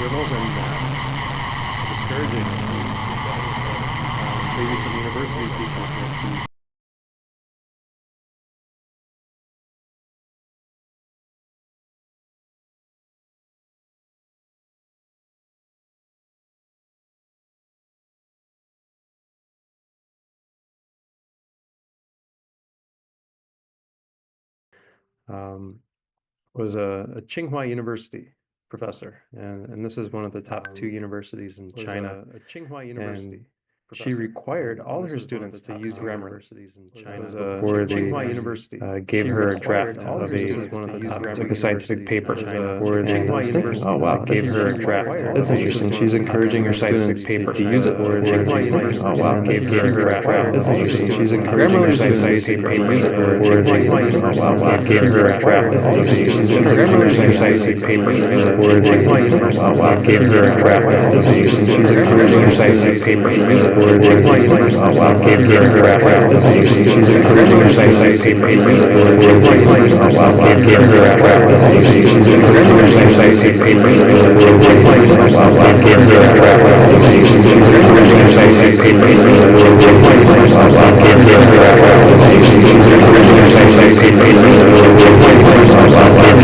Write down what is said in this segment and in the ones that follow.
journals and discouraging it seems that maybe some university people might be was a Tsinghua University professor, and this is one of the top two universities in China. A Tsinghua University. She required all her students to use Grammarly before they gave her a draft of a scientific paper. And I was thinking, oh wow, gave her a draft. That's interesting. She's encouraging her students to use it. And she's thinking, oh wow, gave her a draft. That's interesting. She's encouraging her students to use it. And oh wow, gave her a draft. That's interesting. She's encouraging her scientific paper to use it. Oh wow, gave her a draft. That's interesting. She's encouraging her scientific paper to use it. Oh wow, gave her a draft. That's interesting. She's encouraging her scientific paper to use it. Oh wow, gave her a draft. That's interesting. She's encouraging her scientific paper to use it. Oh wow, gave her a draft. That's interesting. She's encouraging her scientific paper to use it. Oh wow, gave her a draft. That's interesting. She's encouraging her scientific paper to use it. Oh wow, gave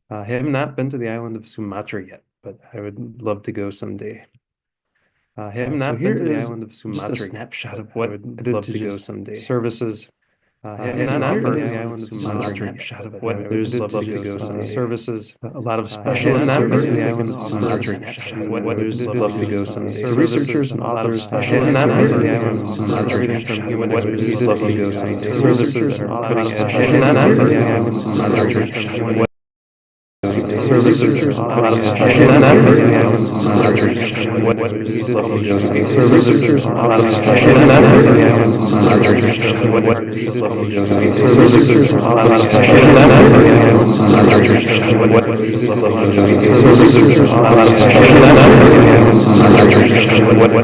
I have not been to the island of Sumatra yet, but I would love to go someday. I have not been to the island of Sumatra. Just a snapshot of what I did to go someday. Services. I have not been to the island of Sumatra. Snapshot of what I would love to go someday. Services. A lot of special services. The island of Sumatra. What I would love to go someday. Researchers and authors. I have not been to the island of Sumatra. Everything from human expertise. Love to go someday. Researchers and authors. I have not been to the island of Sumatra. Services, a lot of special services, what researchers, a lot of special services, what researchers, love to go services, a lot of special what researchers, love to go services, a lot of special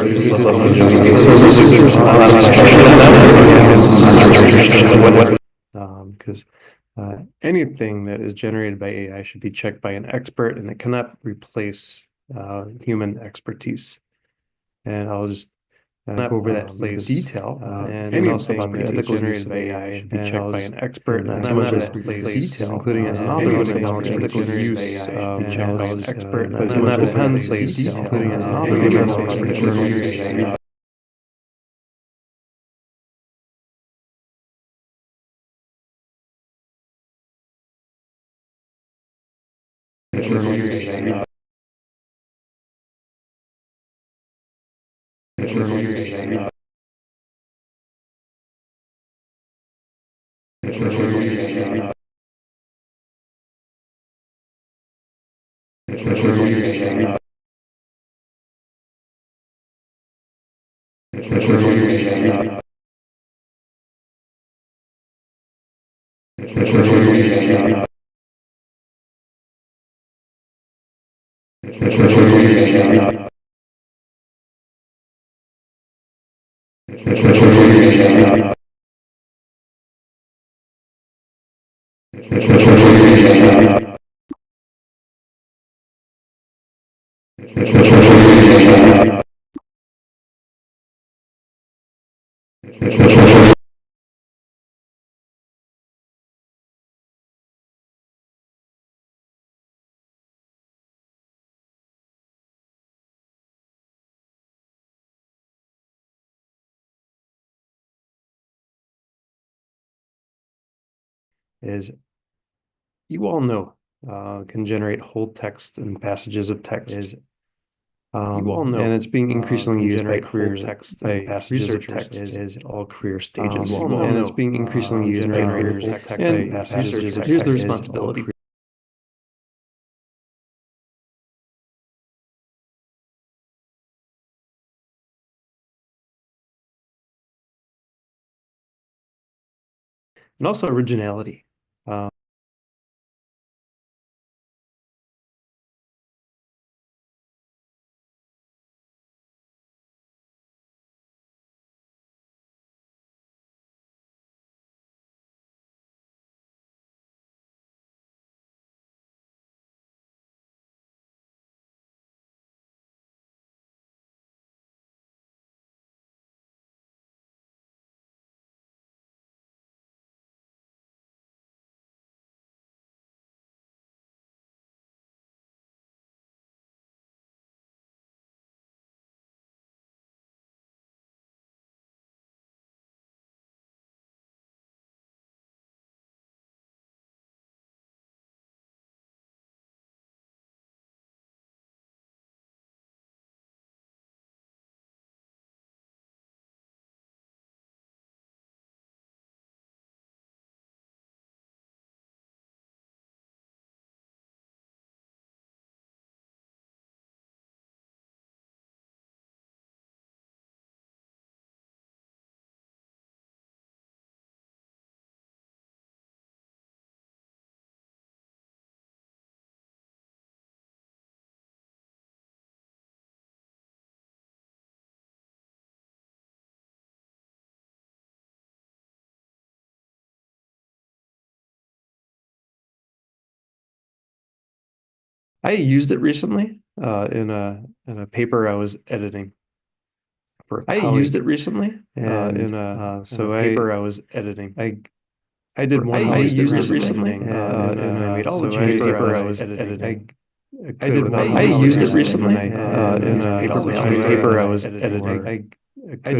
what researchers, love to go services, a lot of special because anything that is generated by AI should be checked by an expert, and it cannot replace human expertise. And I'll just go over that in detail. And also about the ethical use of AI should be checked by an expert, and some of that detail, including an author knowledge of ethical use by an expert, but it cannot depends detail, including an author knowledge of ethical use. is you all know can generate whole text and passages of text. You all know, and it's being increasingly used by careers, text, and passages of text is all career stages. And it's being increasingly used by careers, text, and passages of text. Here's the responsibility. And also originality. I used it recently in a paper I was editing for a colleague. I used it recently in a paper I was editing. I did one. I used it recently and I made all the changes I was editing. I used it recently in a paper I was editing. I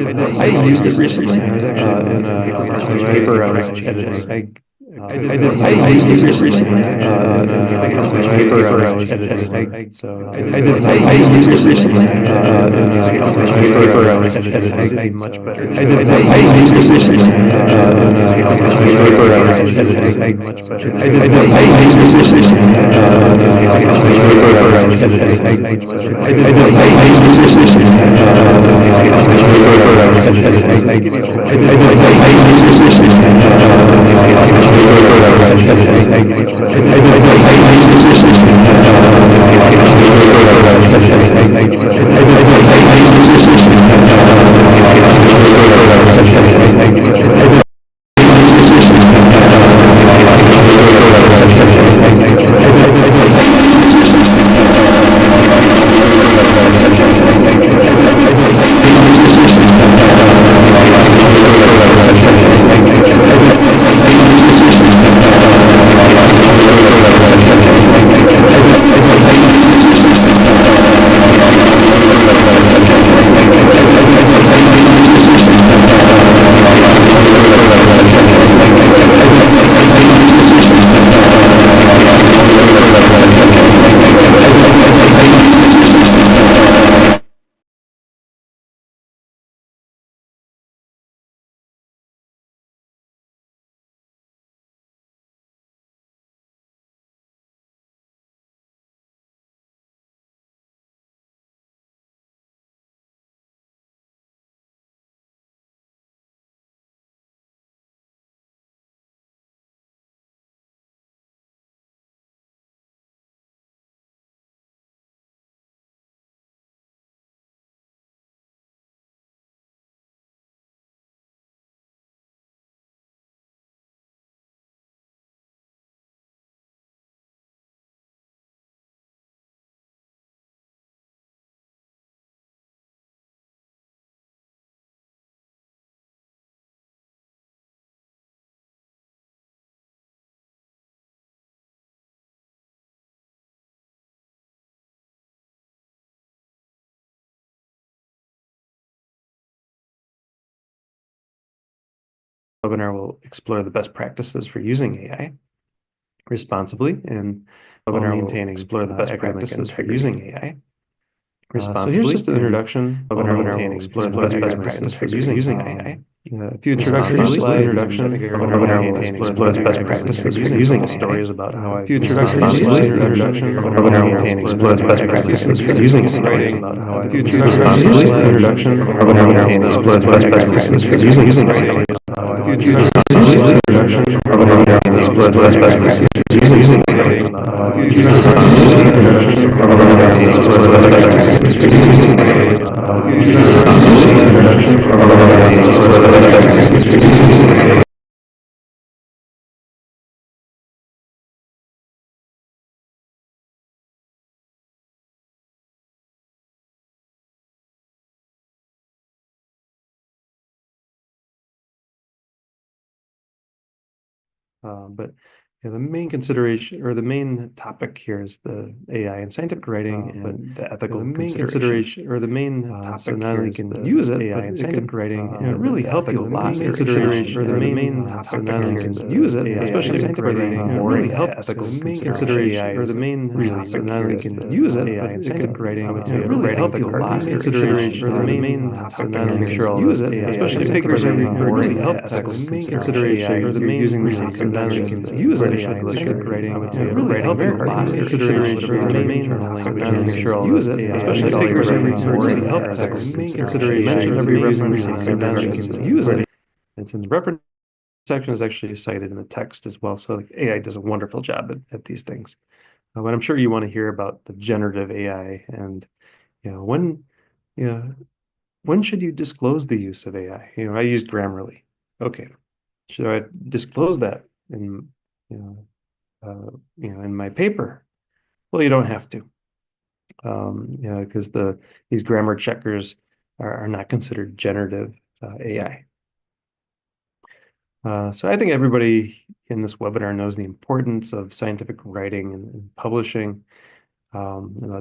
used it recently in a paper I was editing. I used it recently in a paper I was editing. I used it recently in a paper I was editing. Much better. I used it recently in a paper I was editing. Much better. I used it recently in a paper I was editing. Much better. I used it recently in a paper I was editing. I used it recently webinar will explore the best practices for using AI responsibly and while maintaining academic integrity. So here's just an introduction. Webinar will explore the best practices for using AI. A few introductory slides. Webinar will explore the best practices for using stories about how I introductory introduction. Webinar will explore the best practices for using writing. A few introductory introduction. Webinar will explore the best practices for using stories. A few introductory introduction. Webinar will explore the best practices for using writing. A few introductory introduction. Webinar will explore the best practices for using writing. A few introductory introduction. Webinar will explore the best practices for using writing. But the main consideration or the main topic here is the AI and scientific writing and the ethical consideration or the main topic. So not only can use it, AI and scientific writing, it really help you a lot. Consideration or the main topic. So not only can use it, especially scientific writing, it really helps. The main consideration or the main really. So not only can use it, AI and scientific writing, I would say it really help you a lot. Consideration or the main topic. So not only can use it, especially papers are really help. The main consideration or the main using really can use it. Scientific writing, I would say, really help you a lot. Consideration for the main topic. Use it, especially papers are really help. The main consideration every reference can use it. And since the reference section is actually cited in the text as well, so like AI does a wonderful job at these things. But I'm sure you want to hear about the generative AI and when when should you disclose the use of AI? I used Grammarly. Okay, should I disclose that in in my paper? Well, you don't have to, because these grammar checkers are not considered generative AI. So I think everybody in this webinar knows the importance of scientific writing and publishing,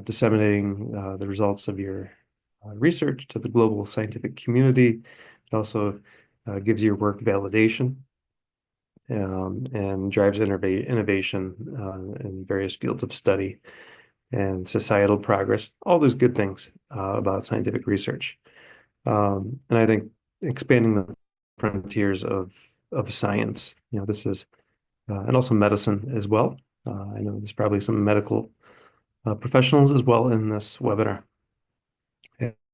disseminating the results of your research to the global scientific community. It also gives your work validation. And drives innovation in various fields of study and societal progress, all those good things about scientific research. And I think expanding the frontiers of science, this is, and also medicine as well. I know there's probably some medical professionals as well in this webinar.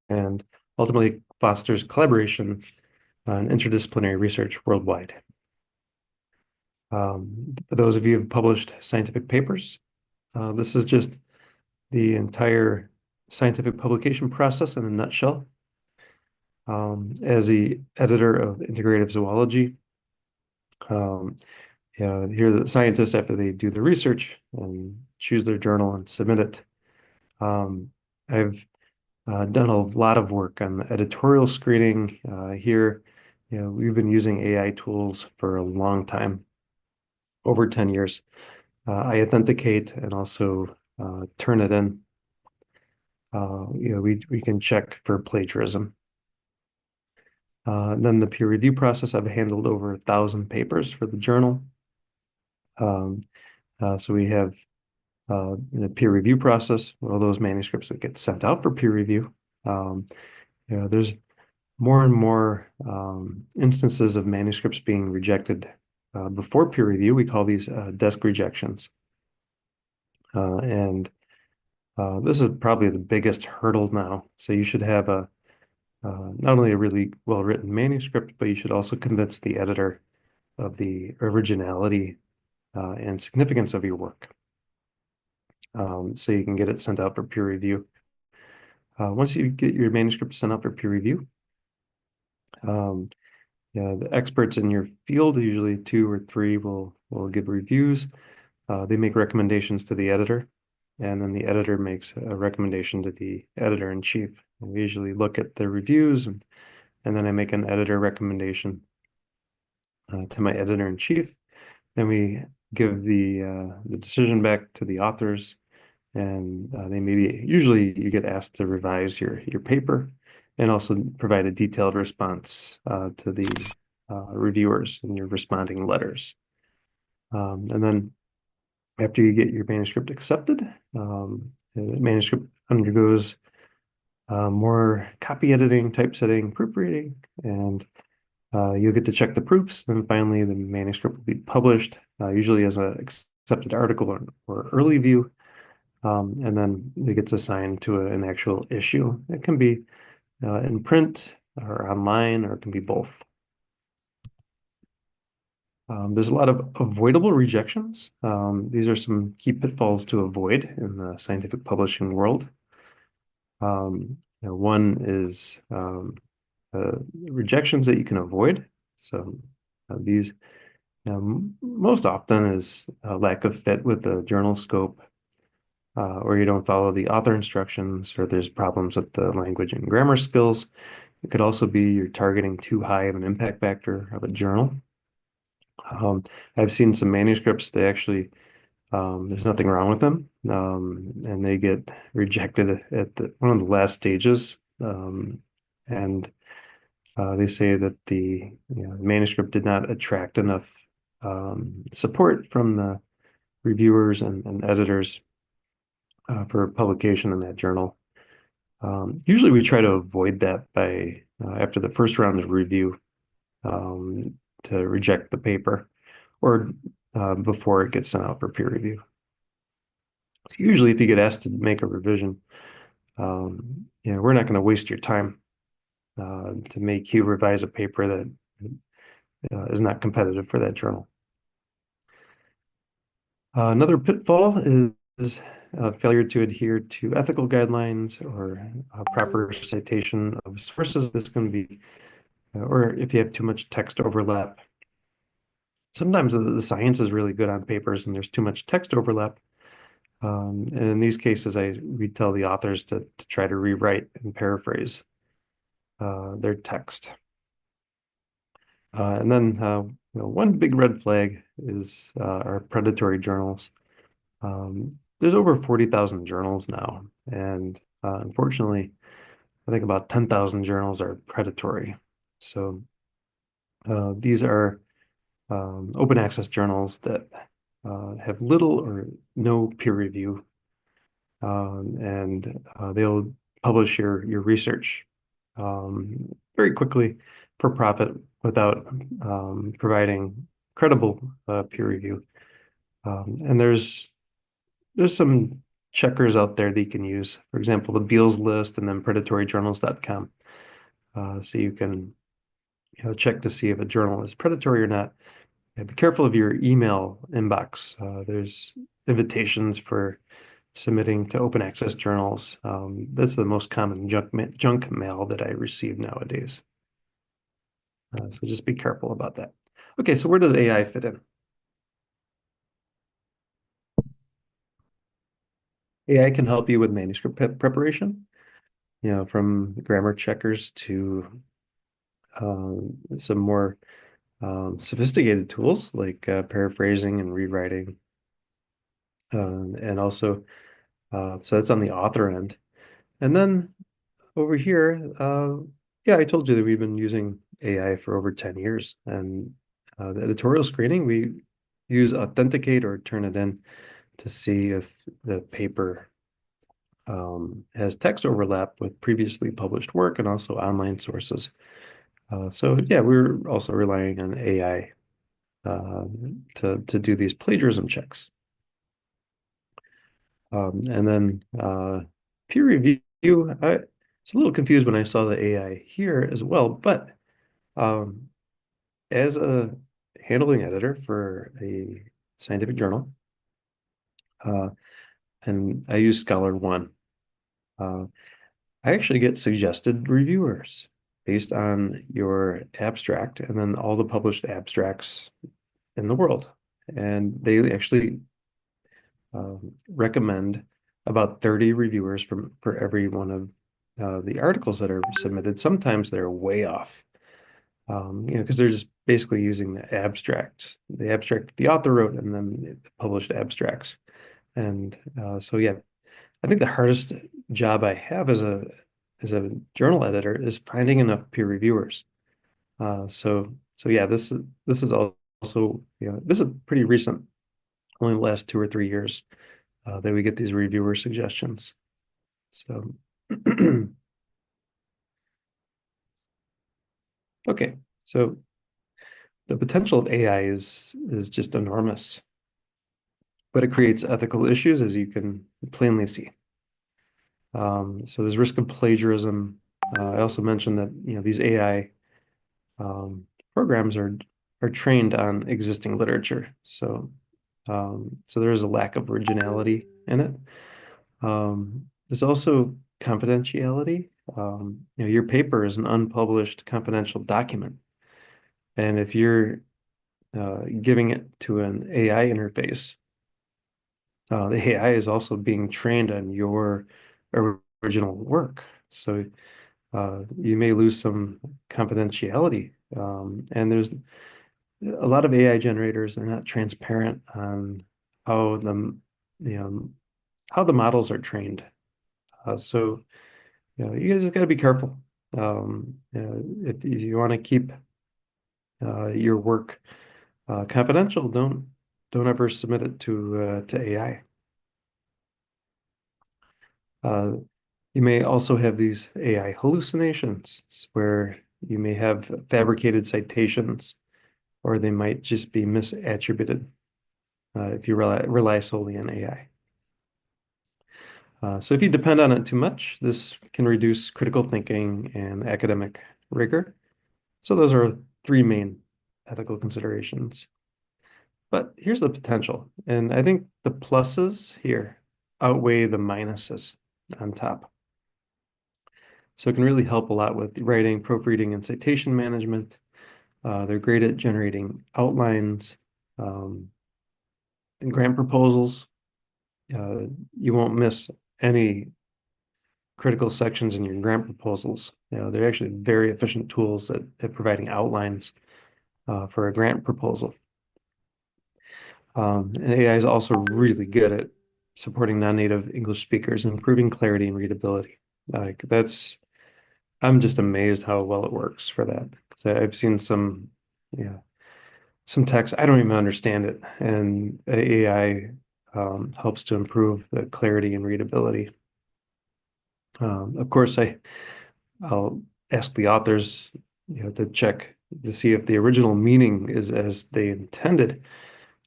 And ultimately fosters collaboration and interdisciplinary research worldwide. For those of you who have published scientific papers, this is just the entire scientific publication process in a nutshell. As the editor of Integrative Zoology, here the scientists, after they do the research and choose their journal and submit it, I've done a lot of work on the editorial screening. Here, we've been using AI tools for a long time. Over 10 years. I authenticate and also turn it in. We can check for plagiarism. Then the peer review process, I've handled over 1,000 papers for the journal. So we have the peer review process, all those manuscripts that get sent out for peer review. There's more and more instances of manuscripts being rejected before peer review. We call these desk rejections. And this is probably the biggest hurdle now. So you should have not only a really well-written manuscript, but you should also convince the editor of the originality and significance of your work. So you can get it sent out for peer review. Once you get your manuscript sent out for peer review, the experts in your field, usually 2 or 3, will give reviews. They make recommendations to the editor, and then the editor makes a recommendation to the editor-in-chief. We usually look at the reviews, and then I make an editor recommendation to my editor-in-chief. Then we give the decision back to the authors, and usually you get asked to revise your paper and also provide a detailed response to the reviewers in your responding letters. And then after you get your manuscript accepted, the manuscript undergoes more copy editing, typesetting, proofreading, and you'll get to check the proofs. Then finally, the manuscript will be published, usually as an accepted article or early view, and then it gets assigned to an actual issue. It can be in print or online, or it can be both. There's a lot of avoidable rejections. These are some key pitfalls to avoid in the scientific publishing world. One is rejections that you can avoid. So these most often is a lack of fit with the journal scope, or you don't follow the author instructions, or there's problems with the language and grammar skills. It could also be you're targeting too high of an impact factor of a journal. I've seen some manuscripts, they actually, there's nothing wrong with them, and they get rejected at one of the last stages. And they say that the manuscript did not attract enough support from the reviewers and editors for publication in that journal. Usually we try to avoid that by, after the first round of review, to reject the paper, or before it gets sent out for peer review. So usually if you get asked to make a revision, we're not going to waste your time to make you revise a paper that is not competitive for that journal. Another pitfall is failure to adhere to ethical guidelines or proper citation of sources. This can be, or if you have too much text overlap. Sometimes the science is really good on papers and there's too much text overlap. And in these cases, we tell the authors to try to rewrite and paraphrase their text. And then one big red flag is our predatory journals. There's over 40,000 journals now, and unfortunately, I think about 10,000 journals are predatory. So these are open access journals that have little or no peer review, and they'll publish your research very quickly for profit without providing credible peer review. And there's some checkers out there that you can use. For example, the Beals list and then predatoryjournals.com. So you can check to see if a journal is predatory or not. Be careful of your email inbox. There's invitations for submitting to open access journals. That's the most common junk mail that I receive nowadays. So just be careful about that. Okay, so where does AI fit in? AI can help you with manuscript preparation, from grammar checkers to some more sophisticated tools like paraphrasing and rewriting. And also, so that's on the author end. And then over here, I told you that we've been using AI for over 10 years. And the editorial screening, we use Authenticate or Turnitin to see if the paper has text overlap with previously published work and also online sources. So yeah, we're also relying on AI to do these plagiarism checks. And then peer review, I was a little confused when I saw the AI here as well, but as a handling editor for a scientific journal, and I use Scholar One, I actually get suggested reviewers based on your abstract and then all the published abstracts in the world. And they actually recommend about 30 reviewers for every one of the articles that are submitted. Sometimes they're way off, because they're just basically using the abstract that the author wrote and then the published abstracts. And so yeah, I think the hardest job I have as a journal editor is finding enough peer reviewers. So So yeah, this is also, this is pretty recent, only the last 2 or 3 years that we get these reviewer suggestions. So okay, so the potential of AI is just enormous, but it creates ethical issues, as you can plainly see. So there's risk of plagiarism. I also mentioned that these AI programs are trained on existing literature, so there is a lack of originality in it. There's also confidentiality. Your paper is an unpublished confidential document, and if you're giving it to an AI interface, the AI is also being trained on your original work. So you may lose some confidentiality. And there's a lot of AI generators, they're not transparent on how how the models are trained. So you guys got to be careful. If you want to keep your work confidential, don't ever submit it to AI. You may also have these AI hallucinations where you may have fabricated citations, or they might just be misattributed if you rely solely on AI. So if you depend on it too much, this can reduce critical thinking and academic rigor. So those are three main ethical considerations. But here's the potential, and I think the pluses here outweigh the minuses on top. So it can really help a lot with writing, proofreading, and citation management. They're great at generating outlines and grant proposals. You won't miss any critical sections in your grant proposals. They're actually very efficient tools at providing outlines for a grant proposal. And AI is also really good at supporting non-native English speakers and improving clarity and readability. I'm just amazed how well it works for that. So I've seen some text, I don't even understand it, and AI helps to improve the clarity and readability. Of course, I'll ask the authors, to check to see if the original meaning is as they intended.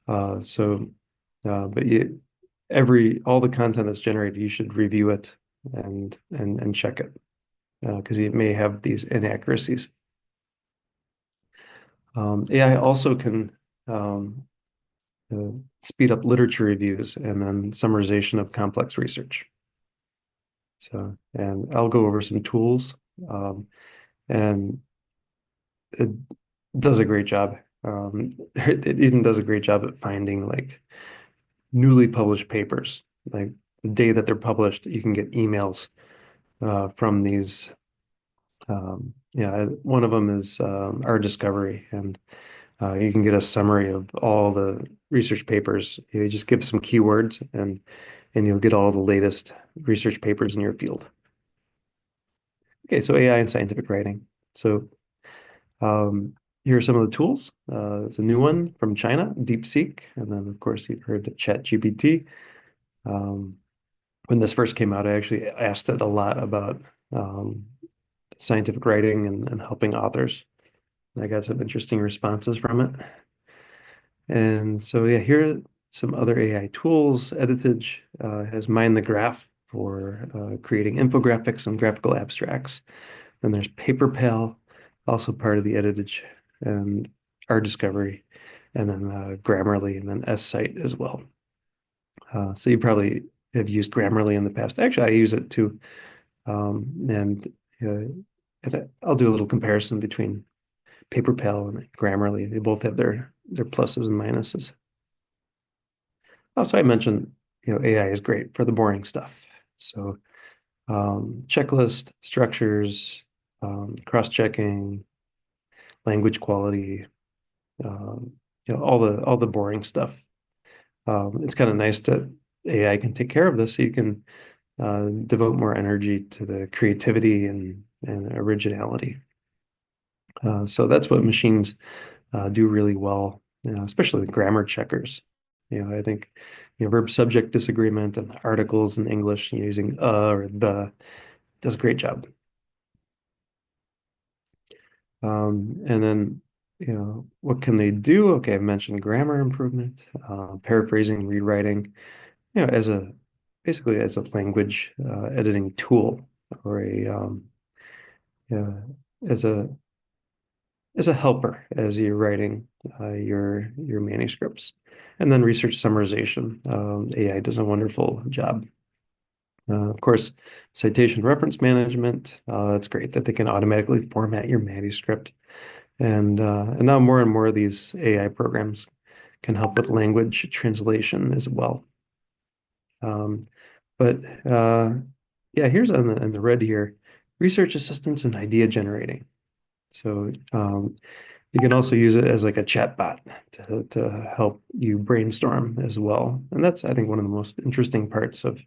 But all the content that's generated, you should review it and check it because it may have these inaccuracies. AI also can speed up literature reviews and then summarization of complex research. And I'll go over some tools, and it does a great job. It even does a great job at finding like newly published papers. Like the day that they're published, you can get emails from these. One of them is our discovery, and you can get a summary of all the research papers. You just give some keywords, and you'll get all the latest research papers in your field. Okay, so AI and scientific writing. So here are some of the tools. It's a new one from China, DeepSeek, and then of course you've heard of ChatGPT. When this first came out, I actually asked it a lot about scientific writing and helping authors. I got some interesting responses from it. And so yeah, here are some other AI tools. Editage has Mind the Graph for creating infographics and graphical abstracts. Then there's PaperPal, also part of the Editage, and our discovery, and then Grammarly, and then SCite as well. So you probably have used Grammarly in the past. Actually, I use it too. And I'll do a little comparison between PaperPal and Grammarly. They both have their pluses and minuses. Also, I mentioned, AI is great for the boring stuff. So checklist, structures, cross-checking, language quality, all the boring stuff. It's kind of nice that AI can take care of this, so you can devote more energy to the creativity and originality. So that's what machines do really well, especially the grammar checkers. I think verb subject disagreement and articles in English using or the does a great job. And then what can they do? Okay, I've mentioned grammar improvement, paraphrasing, rewriting, as basically as a language editing tool, or uh, as a helper as you're writing your manuscripts. And then research summarization. AI does a wonderful job. Of course, citation reference management. It's great that they can automatically format your manuscript. And now more and more of these AI programs can help with language translation as well. But yeah, here's on the red here, research assistance and idea generating. So you can also use it as like a chat bot to help you brainstorm as well. And that's, I think, one of the most interesting parts of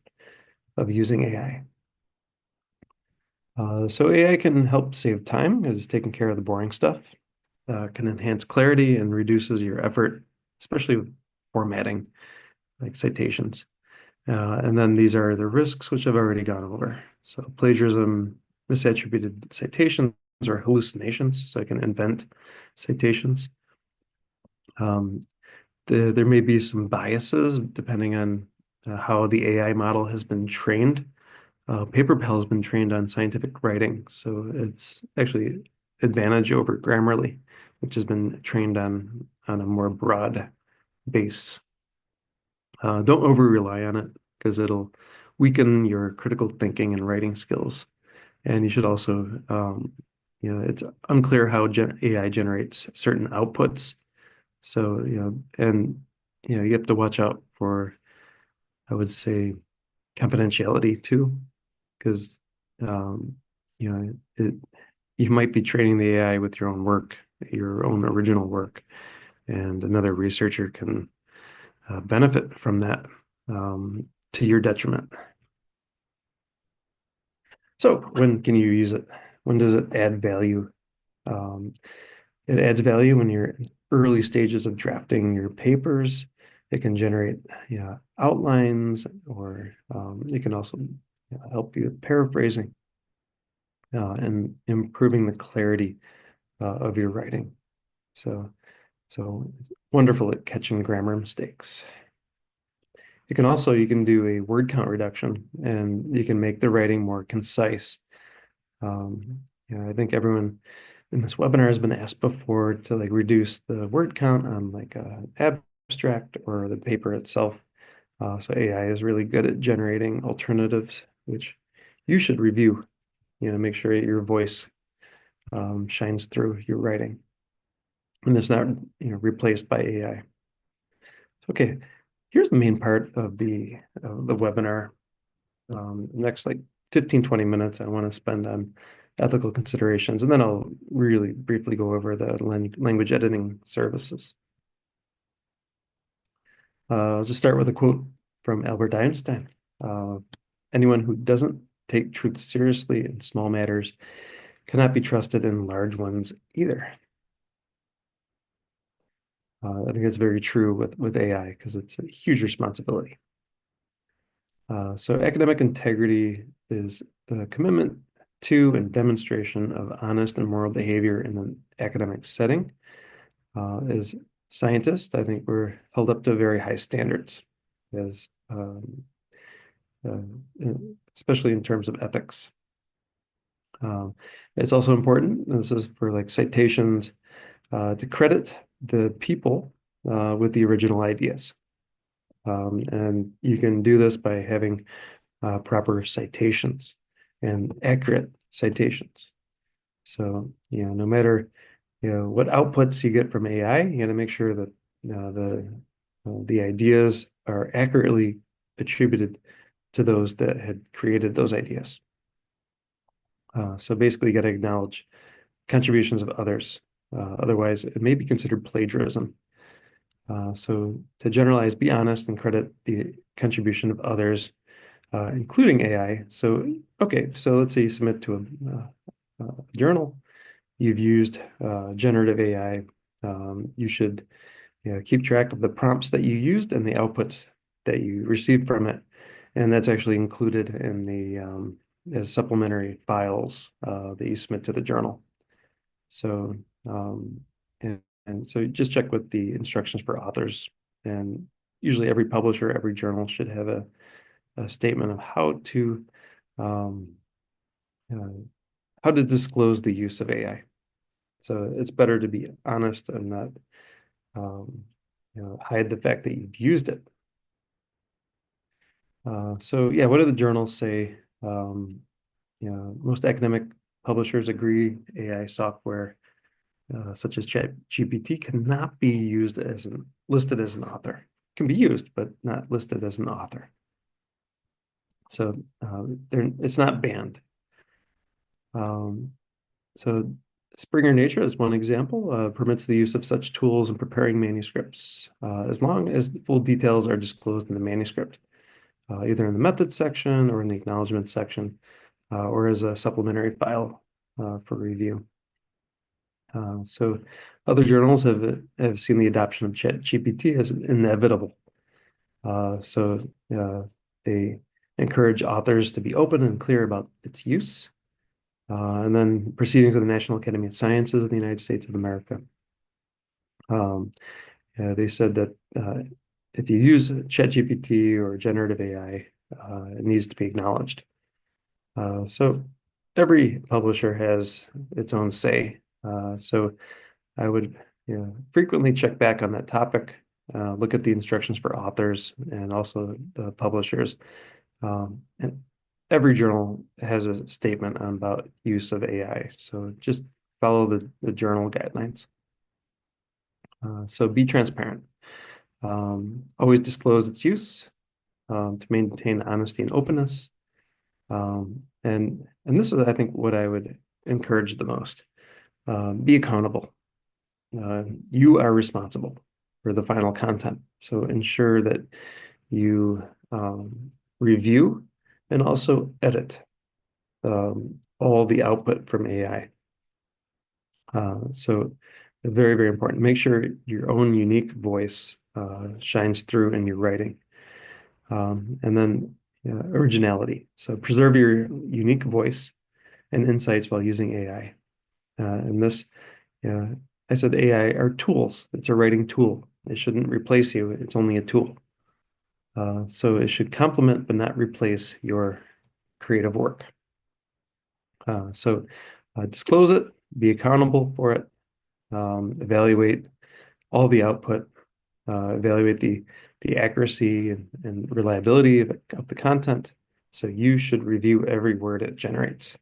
using AI. So AI can help save time because it's taking care of the boring stuff, can enhance clarity and reduces your effort, especially with formatting, like citations. And then these are the risks, which I've already gone over. So plagiarism, misattributed citations, or hallucinations, so I can invent citations. There may be some biases depending on how the AI model has been trained. PaperPal has been trained on scientific writing, so it's actually advantage over Grammarly, which has been trained on a more broad base. Don't over rely on it because it'll weaken your critical thinking and writing skills. And you should also, it's unclear how AI generates certain outputs. So, and, you have to watch out for, I would say, confidentiality too, because, you might be training the AI with your own work, your own original work, and another researcher can benefit from that to your detriment. So when can you use it? When does it add value? It adds value when you're in early stages of drafting your papers. It can generate outlines, or it can also help you with paraphrasing and improving the clarity of your writing. So it's wonderful at catching grammar mistakes. You can do a word count reduction, and you can make the writing more concise. I think everyone in this webinar has been asked before to like reduce the word count on like an abstract or the paper itself. So AI is really good at generating alternatives, which you should review, make sure your voice shines through your writing and it's not replaced by AI. Okay, here's the main part of the webinar. Next like 15-20 minutes I want to spend on ethical considerations, and then I'll really briefly go over the language editing services. I'll just start with a quote from Albert Einstein. Anyone who doesn't take truth seriously in small matters cannot be trusted in large ones either. I think that's very true with AI because it's a huge responsibility. So academic integrity is a commitment to and demonstration of honest and moral behavior in an academic setting. As scientists, I think we're held up to very high standards, as especially in terms of ethics. It's also important, and this is for like citations, to credit the people with the original ideas. And you can do this by having proper citations and accurate citations. So, no matter what outputs you get from AI, you got to make sure that the ideas are accurately attributed to those that had created those ideas. So basically, you got to acknowledge contributions of others. Otherwise, it may be considered plagiarism. So to generalize, be honest and credit the contribution of others, including AI. So, okay, so let's say you submit to a journal, you've used generative AI, you should keep track of the prompts that you used and the outputs that you received from it. And that's actually included in the as supplementary files that you submit to the journal. So, and so just check with the instructions for authors. And usually every publisher, every journal should have a statement of um, how to disclose the use of AI. So it's better to be honest and not hide the fact that you've used it. So yeah, what do the journals say? Most academic publishers agree AI software such as ChatGPT cannot be used listed as an author. It can be used, but not listed as an author. So it's not banned. So Springer Nature is one example, permits the use of such tools in preparing manuscripts, as long as the full details are disclosed in the manuscript, either in the methods section or in the acknowledgments section, or as a supplementary file for review. So other journals have seen the adoption of ChatGPT as inevitable. So they encourage authors to be open and clear about its use. And then Proceedings of the National Academy of Sciences of the United States of America. They said that if you use ChatGPT or generative AI, it needs to be acknowledged. So every publisher has its own say. So I would frequently check back on that topic, look at the instructions for authors and also the publishers. And every journal has a statement about use of AI. So just follow the journal guidelines. So be transparent. Always disclose its use to maintain honesty and openness. And this is, I think, what I would encourage the most. Be accountable. You are responsible for the final content. So ensure that you review and also edit all the output from AI. So very, very important. Make sure your own unique voice shines through in your writing. And then originality. So preserve your unique voice and insights while using AI. And this, I said AI are tools. It's a writing tool. It shouldn't replace you. It's only a tool. So it should complement but not replace your creative work. So disclose it, be accountable for it, evaluate all the output, evaluate the accuracy and reliability of the content. So you should review every word it generates.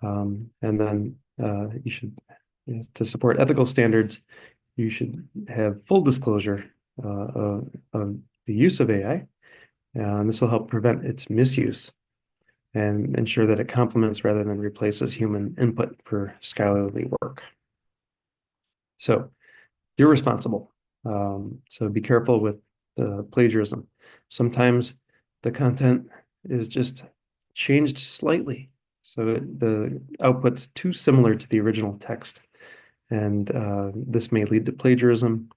And then you should, to support ethical standards, you should have full disclosure of the use of AI. And this will help prevent its misuse and ensure that it complements rather than replaces human input for scholarly work. So you're responsible. So be careful with the plagiarism. Sometimes the content is just changed slightly. So the output's too similar to the original text. And this may lead to plagiarism.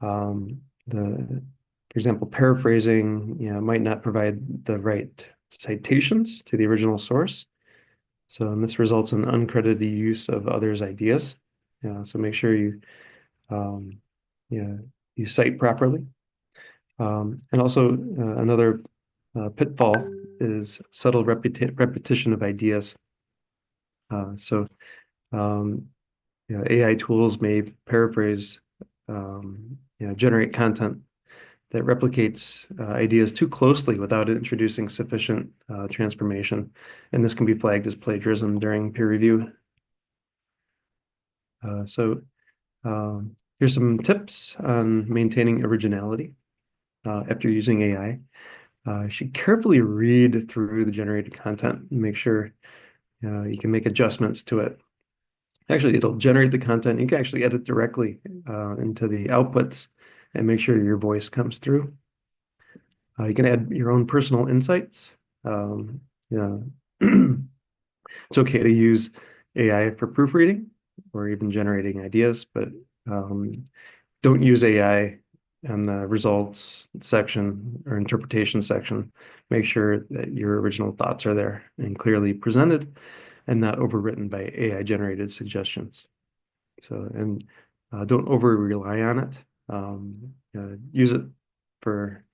For example, paraphrasing, might not provide the right citations to the original source. So and this results in uncredited use of others' ideas. So make sure you cite properly. And also another pitfall is subtle repetition of ideas. So AI tools may paraphrase, generate content that replicates ideas too closely without introducing sufficient transformation. And this can be flagged as plagiarism during peer review. So here's some tips on maintaining originality after using AI. You should carefully read through the generated content and make sure you can make adjustments to it. Actually, it'll generate the content. You can actually edit directly into the outputs and make sure your voice comes through. You can add your own personal insights. It's okay to use AI for proofreading or even generating ideas, but don't use AI in the results section or interpretation section. Make sure that your original thoughts are there and clearly presented and not overwritten by AI generated suggestions. So, and don't over rely on it. Use it for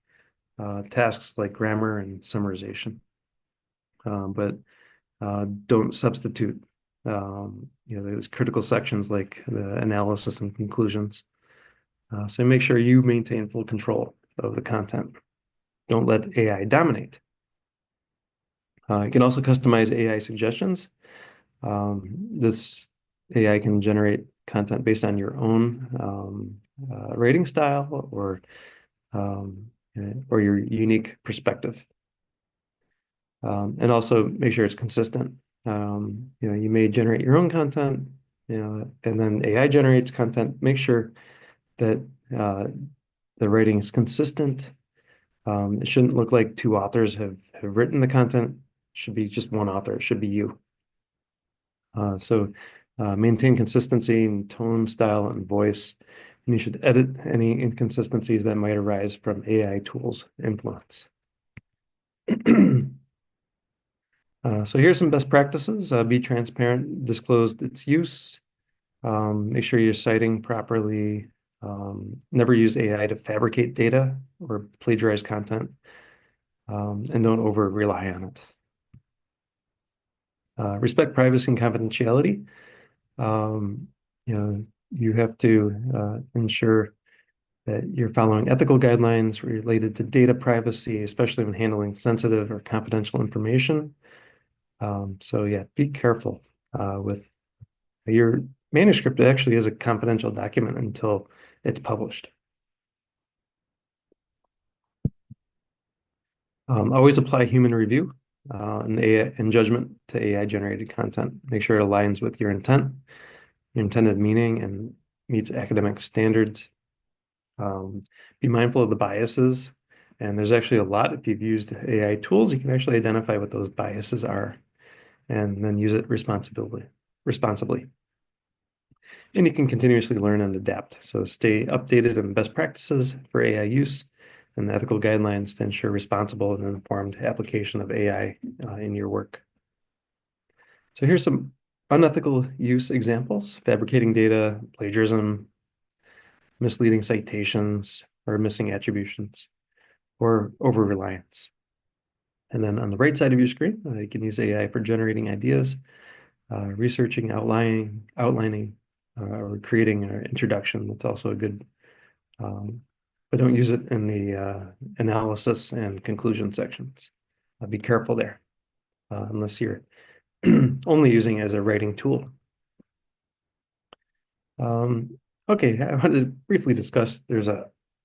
tasks like grammar and summarization, but don't substitute those critical sections like the analysis and conclusions. So make sure you maintain full control of the content. Don't let AI dominate. You can also customize AI suggestions. This AI can generate content based on your own rating style or your unique perspective. And also make sure it's consistent. You may generate your own content, and then AI generates content. Make sure that the writing is consistent. It shouldn't look like two authors have written the content. It should be just one author. It should be you. So maintain consistency in tone, style, and voice. And you should edit any inconsistencies that might arise from AI tools' influence. So here's some best practices. Be transparent, disclose its use. Make sure you're citing properly. Never use AI to fabricate data or plagiarize content. And don't over rely on it. Respect privacy and confidentiality. You have to ensure that you're following ethical guidelines related to data privacy, especially when handling sensitive or confidential information. So yeah, be careful with your manuscript. It actually is a confidential document until it's published. Always apply human review and judgment to AI-generated content. Make sure it aligns with your intent, your intended meaning, and meets academic standards. Be mindful of the biases. And there's actually a lot, if you've used AI tools, you can actually identify what those biases are and then use it responsibly. And you can continuously learn and adapt. So stay updated on best practices for AI use and the ethical guidelines to ensure responsible and informed application of AI in your work. So here's some unethical use examples: fabricating data, plagiarism, misleading citations, or missing attributions, or over-reliance. And then on the right side of your screen, you can use AI for generating ideas, researching, outlining, or creating an introduction. That's also a good, but don't use it in the analysis and conclusion sections. Be careful there, unless you're only using it as a writing tool. Okay, I wanted to briefly discuss, there's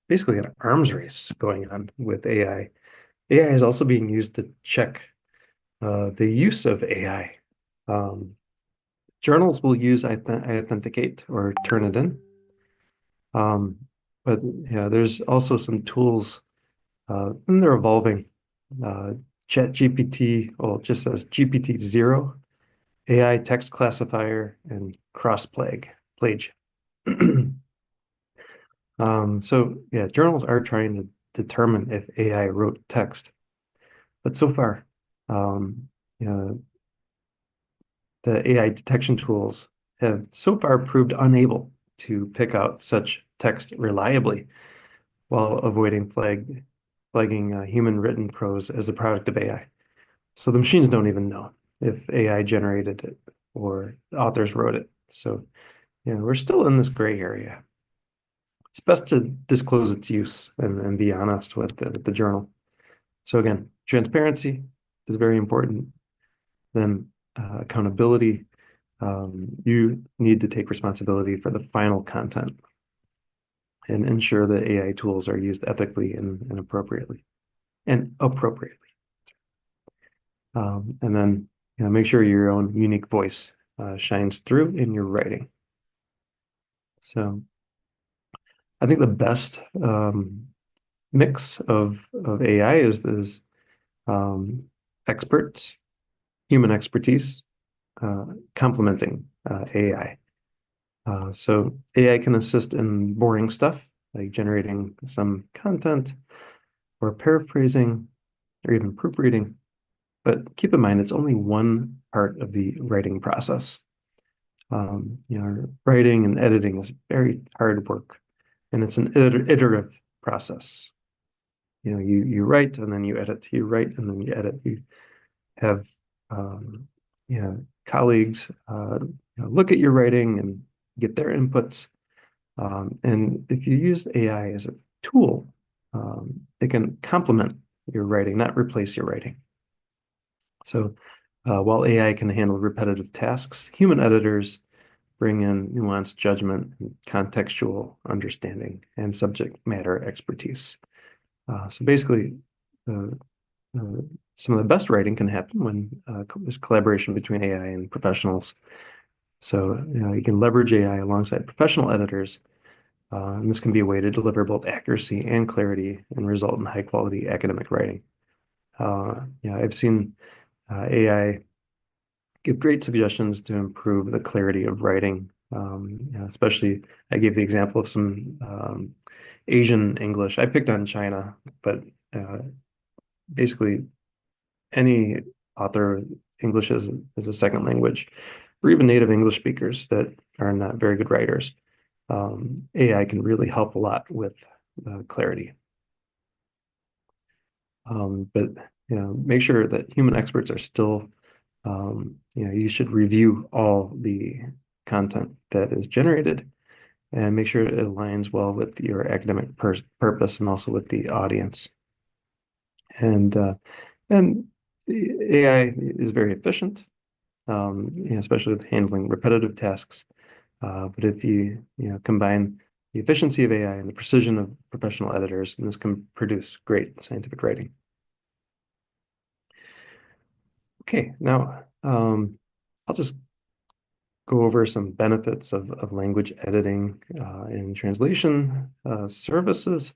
basically an arms race going on with AI. AI is also being used to check the use of AI. Journals will use iAuthenticate or Turnitin. But yeah, there's also some tools, and they're evolving. ChatGPT, well, it just says GPT-0, AI text classifier, and cross-plage. So yeah, journals are trying to determine if AI wrote text. But so far, the AI detection tools have so far proved unable to pick out such text reliably while avoiding flagging human written prose as the product of AI. So the machines don't even know if AI generated it or the authors wrote it. So we're still in this gray area. It's best to disclose its use and be honest with the journal. So again, transparency is very important. Then accountability. You need to take responsibility for the final content and ensure that AI tools are used ethically and appropriately. And then make sure your own unique voice shines through in your writing. So I think the best mix of AI is experts, human expertise, complementing AI. So AI can assist in boring stuff, like generating some content or paraphrasing or even proofreading. But keep in mind, it's only one part of the writing process. Writing and editing is very hard work, and it's an iterative process. You write and then you edit. You write and then you edit. You have colleagues look at your writing and get their inputs. And if you use AI as a tool, it can complement your writing, not replace your writing. So while AI can handle repetitive tasks, human editors bring in nuanced judgment, and contextual understanding, and subject matter expertise. So basically, some of the best writing can happen when there's collaboration between AI and professionals. So you can leverage AI alongside professional editors, and this can be a way to deliver both accuracy and clarity and result in high quality academic writing. I've seen AI give great suggestions to improve the clarity of writing. Especially, I gave the example of some Asian English. I picked on China, but basically any author English as a second language, or even native English speakers that are not very good writers, AI can really help a lot with clarity. But make sure that human experts are still, you should review all the content that is generated and make sure it aligns well with your academic purpose and also with the audience. And AI is very efficient, especially with handling repetitive tasks. But if you combine the efficiency of AI and the precision of professional editors, and this can produce great scientific writing. Okay, now I'll just go over some benefits of language editing and translation services.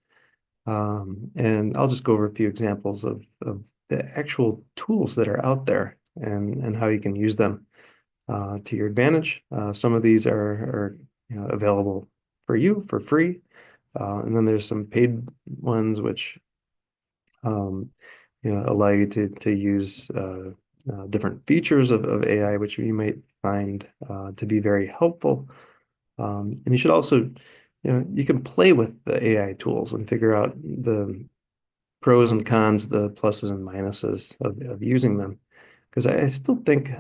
And I'll just go over a few examples of the actual tools that are out there and how you can use them to your advantage. Some of these are available for you for free. And then there's some paid ones which allow you to use different features of AI, which you might find to be very helpful. And you should also, you can play with the AI tools and figure out the pros and cons, the pluses and minuses of using them. Because I still think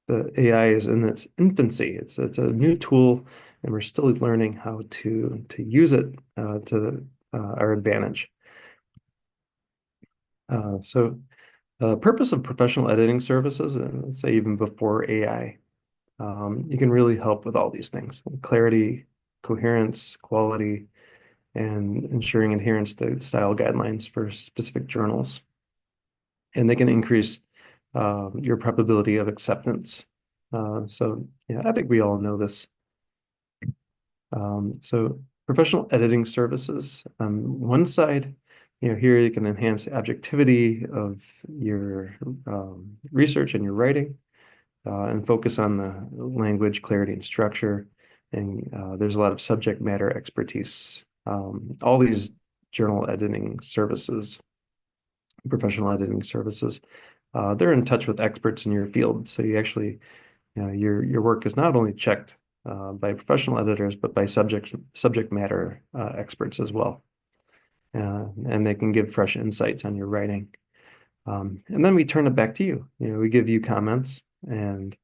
the AI is in its infancy. It's a new tool, and we're still learning how to use it to our advantage. So the purpose of professional editing services, let's say even before AI, you can really help with all these things: clarity, coherence, quality, and ensuring adherence to style guidelines for specific journals. And they can increase your probability of acceptance. So I think we all know this. So professional editing services, on one side, here you can enhance the objectivity of your research and your writing and focus on the language, clarity, and structure. And there's a lot of subject matter expertise. All these journal editing services, professional editing services, they're in touch with experts in your field. So you actually, your work is not only checked by professional editors, but by subject matter experts as well. And they can give fresh insights on your writing. And then we turn it back to you. We give you comments, and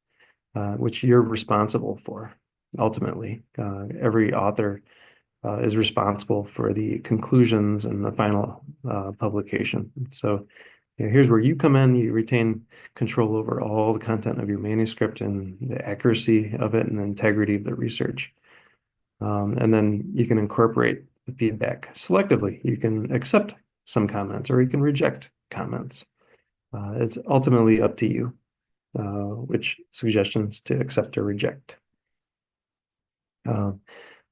which you're responsible for. Ultimately, every author is responsible for the conclusions and the final publication. So here's where you come in. You retain control over all the content of your manuscript and the accuracy of it and the integrity of the research. And then you can incorporate the feedback selectively. You can accept some comments or you can reject comments. It's ultimately up to you which suggestions to accept or reject.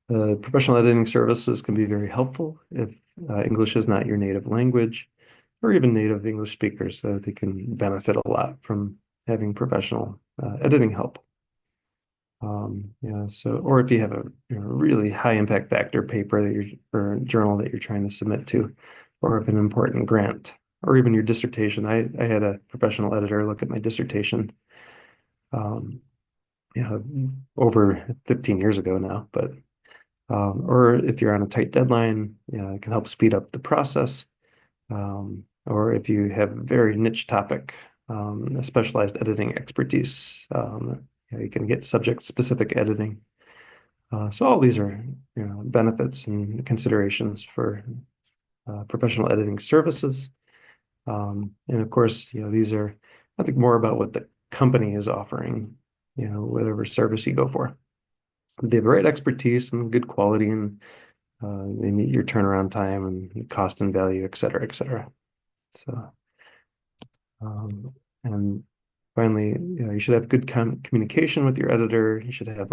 Professional editing services can be very helpful if English is not your native language, or even native English speakers. They can benefit a lot from having professional editing help. Or if you have a really high impact factor paper or journal that you're trying to submit to, or if an important grant, or even your dissertation. I had a professional editor look at my dissertation, over 15 years ago now, but or if you're on a tight deadline, it can help speed up the process. Or if you have a very niche topic, a specialized editing expertise, you can get subject-specific editing. So all these are benefits and considerations for professional editing services. And of course, these are, I think, more about what the company is offering, whatever service you go for. They have the right expertise and good quality, and they meet your turnaround time and cost and value, et cetera, et cetera. So, and finally, you should have good communication with your editor. You should have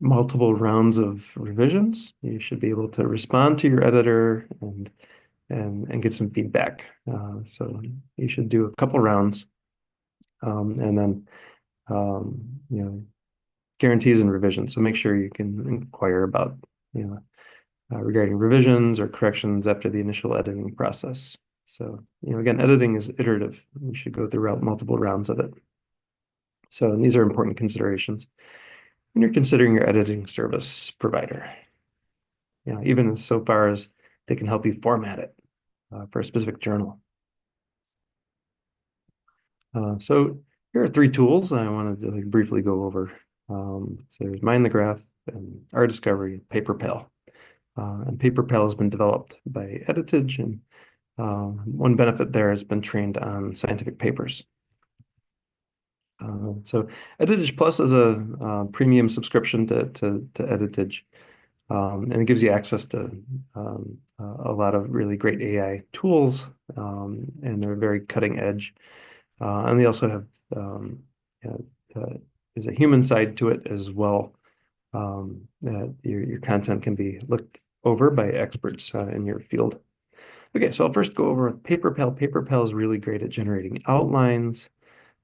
multiple rounds of revisions. You should be able to respond to your editor and get some feedback. So you should do a couple rounds, and then guarantees and revisions. So make sure you can inquire about regarding revisions or corrections after the initial editing process. So again, editing is iterative. You should go through multiple rounds of it. So these are important considerations when you're considering your editing service provider. Even so far as they can help you format it for a specific journal. So here are 3 tools I wanted to briefly go over. So there's Mind the Graph and RDiscovery, PaperPal. And PaperPal has been developed by Editage, and one benefit there has been trained on scientific papers. So Editage Plus is a premium subscription to Editage, and it gives you access to a lot of really great AI tools, and they're very cutting edge. And they also have there's a human side to it as well. That your content can be looked over by experts in your field. Okay, so I'll first go over PaperPal. PaperPal is really great at generating outlines.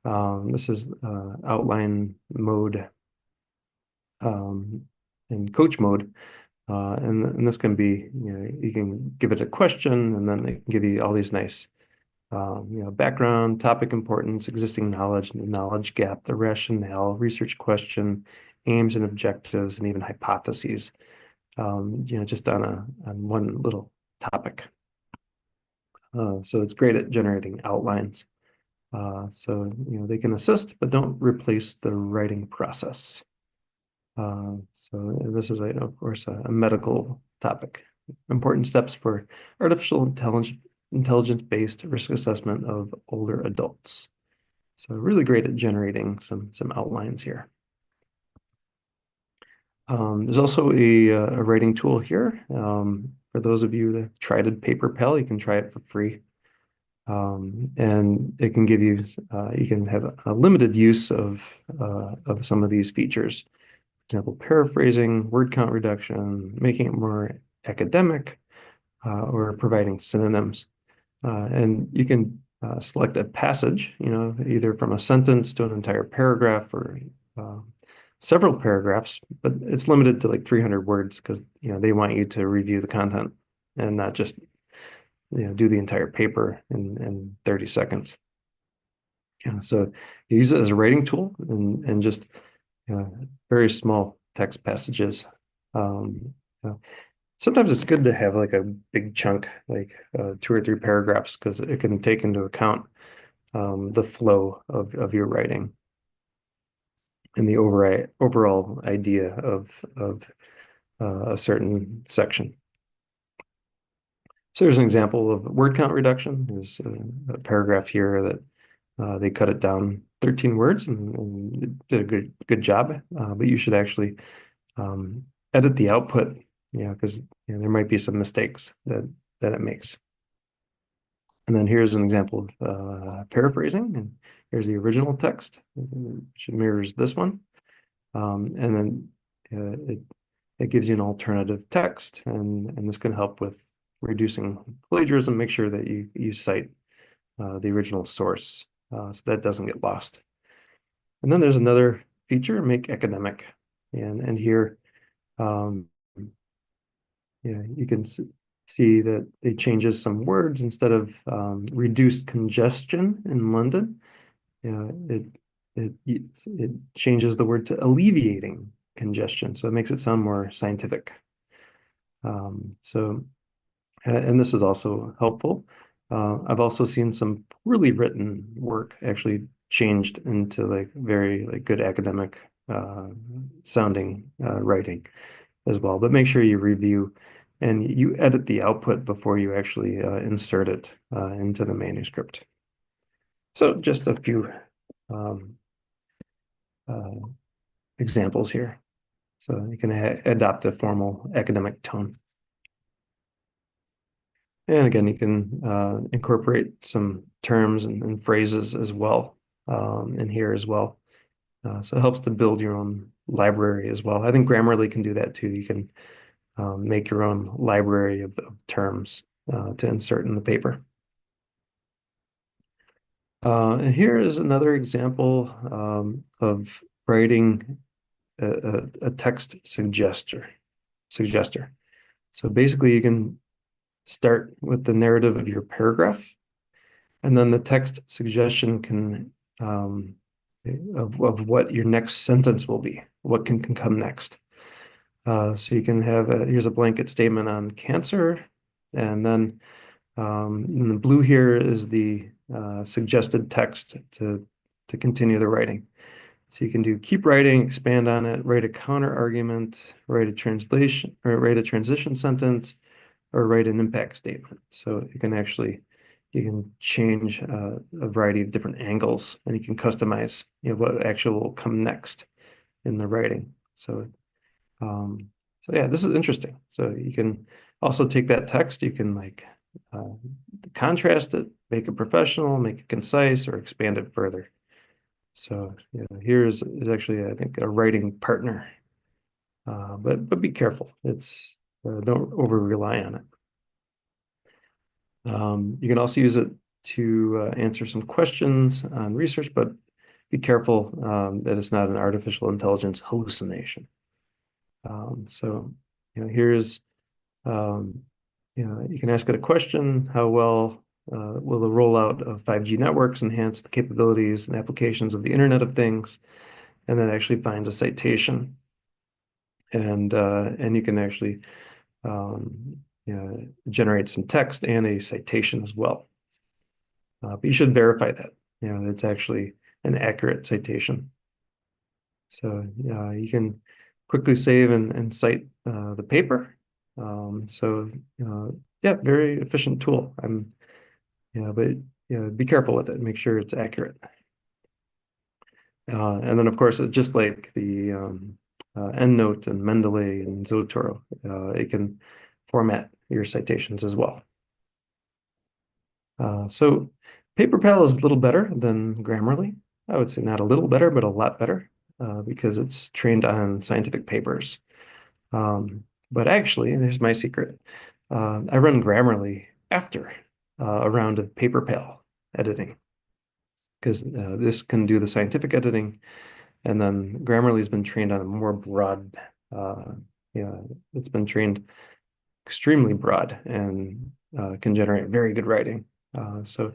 This is outline mode in coach mode. And this can be, you can give it a question, and then it can give you all these nice background, topic importance, existing knowledge, the knowledge gap, the rationale, research question, aims and objectives, and even hypotheses, just on one little topic. So it's great at generating outlines. So they can assist, but don't replace the writing process. So this is, of course, a medical topic. Important steps for artificial intelligence-based risk assessment of older adults. So really great at generating some outlines here. There's also a writing tool here. For those of you that tried PaperPal, you can try it for free. And it can give you, you can have a limited use of some of these features. For example, paraphrasing, word count reduction, making it more academic, or providing synonyms. And you can select a passage, either from a sentence to an entire paragraph or several paragraphs, but it's limited to like 300 words because they want you to review the content and not just do the entire paper in 30 seconds. So you use it as a writing tool and just very small text passages. Sometimes it's good to have like a big chunk, like 2 or 3 paragraphs, because it can take into account the flow of your writing and the overall idea of a certain section. So here's an example of word count reduction. There's a paragraph here that they cut it down 13 words and did a good job. But you should actually edit the output, because there might be some mistakes that it makes. And then here's an example of paraphrasing, and here's the original text, which mirrors this one. And then it gives you an alternative text, and this can help with reducing plagiarism. Make sure that you cite the original source so that doesn't get lost. And then there's another feature, Make Academic. And here, you can see that it changes some words. Instead of reduced congestion in London, it changes the word to alleviating congestion. So it makes it sound more scientific. And this is also helpful. I've also seen some poorly written work actually changed into like very good academic sounding writing as well. But make sure you review and you edit the output before you actually insert it into the manuscript. So just a few examples here. So you can adopt a formal academic tone. And again, you can incorporate some terms and phrases as well in here as well. So it helps to build your own library as well. I think Grammarly can do that too. You can make your own library of terms to insert in the paper. And here is another example of writing a text suggester. So basically you can start with the narrative of your paragraph, and then the text suggestion can of what your next sentence will be, what can come next. So you can have here's a blanket statement on cancer, and then in the blue here is the suggested text to continue the writing. So you can do keep writing, expand on it, write a counter argument, write a translation, or write a transition sentence, or write an impact statement. So you can change a variety of different angles, and you can customize what actually will come next in the writing. So yeah, this is interesting. So you can also take that text, you can contrast it, make it professional, make it concise, or expand it further. So here is actually, I think, a writing partner. But be careful. It's don't over rely on it. You can also use it to answer some questions on research, but be careful that it's not an artificial intelligence hallucination. So here's you can ask it a question: how well will the rollout of 5G networks enhance the capabilities and applications of the Internet of Things? And then actually finds a citation, and you can actually generate some text and a citation as well. But you should verify that it's actually an accurate citation. So you can quickly save and cite the paper. Yeah, very efficient tool. But be careful with it. Make sure it's accurate. And then, of course, just like the EndNote and Mendeley and Zotero, it can format your citations as well. So PaperPal is a little better than Grammarly. I would say not a little better, but a lot better because it's trained on scientific papers. But actually, there's my secret. I run Grammarly after a round of PaperPal editing, because this can do the scientific editing, and then Grammarly's been trained on a more broad, it's been trained extremely broad and can generate very good writing. So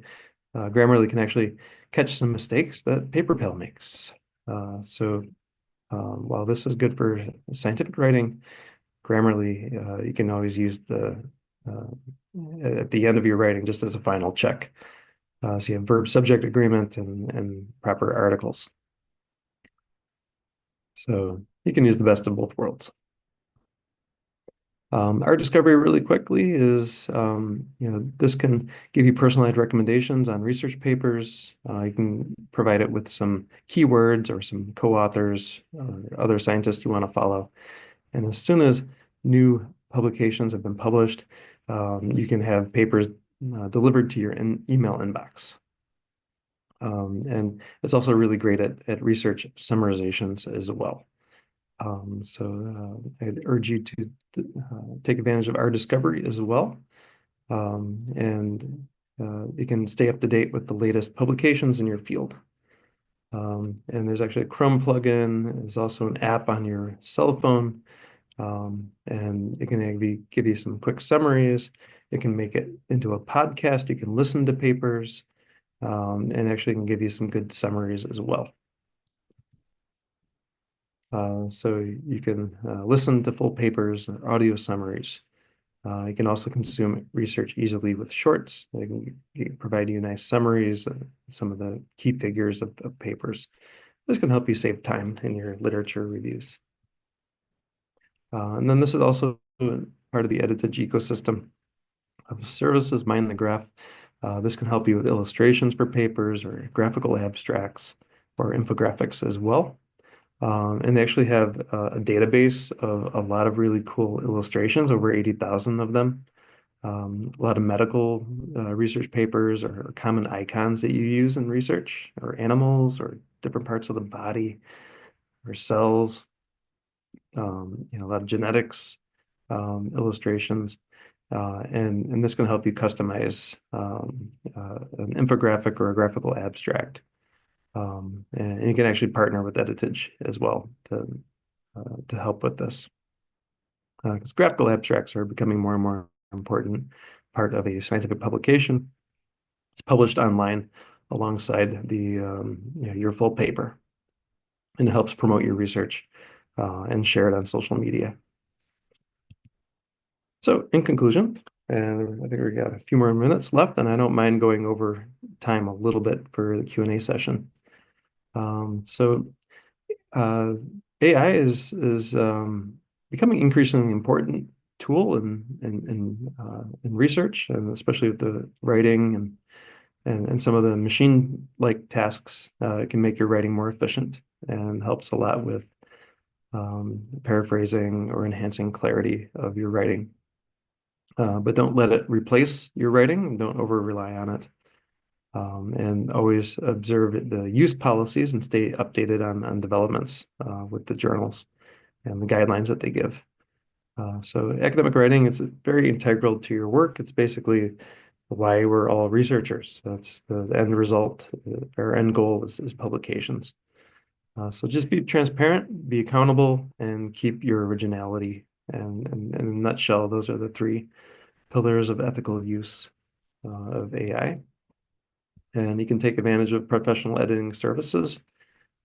Grammarly can actually catch some mistakes that PaperPal makes. So while this is good for scientific writing, Grammarly, you can always use at the end of your writing just as a final check. So you have verb-subject agreement and proper articles. So you can use the best of both worlds. Our discovery really quickly is, this can give you personalized recommendations on research papers. You can provide it with some keywords or some co-authors or other scientists you want to follow. And as soon as new publications have been published, you can have papers delivered to your email inbox. And it's also really great at research summarizations as well. So I'd urge you to take advantage of our discovery as well. And you can stay up to date with the latest publications in your field. And there's actually a Chrome plugin. There's also an app on your cell phone. And it can maybe give you some quick summaries. It can make it into a podcast. You can listen to papers, and actually can give you some good summaries as well. So you can listen to full papers or audio summaries. You can also consume research easily with shorts. They can provide you nice summaries, some of the key figures of papers. This can help you save time in your literature reviews. And then this is also part of the EdITEDGE ecosystem of services, Mind the Graph. This can help you with illustrations for papers or graphical abstracts or infographics as well. And they actually have a database of a lot of really cool illustrations, over 80,000 of them. A lot of medical research papers or common icons that you use in research, or animals or different parts of the body or cells. A lot of genetics illustrations. And this can help you customize an infographic or a graphical abstract. And you can actually partner with EdITEDGE as well to help with this. Because graphical abstracts are becoming more and more important part of a scientific publication. It's published online alongside your full paper, and it helps promote your research and share it on social media. So in conclusion, and I think we got a few more minutes left, and I don't mind going over time a little bit for the Q&A session. AI is becoming increasingly important tool in research, and especially with the writing and some of the machine-like tasks. It can make your writing more efficient and helps a lot with paraphrasing or enhancing clarity of your writing. But don't let it replace your writing, and don't over-rely on it. And always observe the use policies and stay updated on developments with the journals and the guidelines that they give. So academic writing is very integral to your work. It's basically why we're all researchers. That's the end result. Our end goal is publications. So just be transparent, be accountable, and keep your originality. And in a nutshell, those are the 3 pillars of ethical use of AI. And you can take advantage of professional editing services.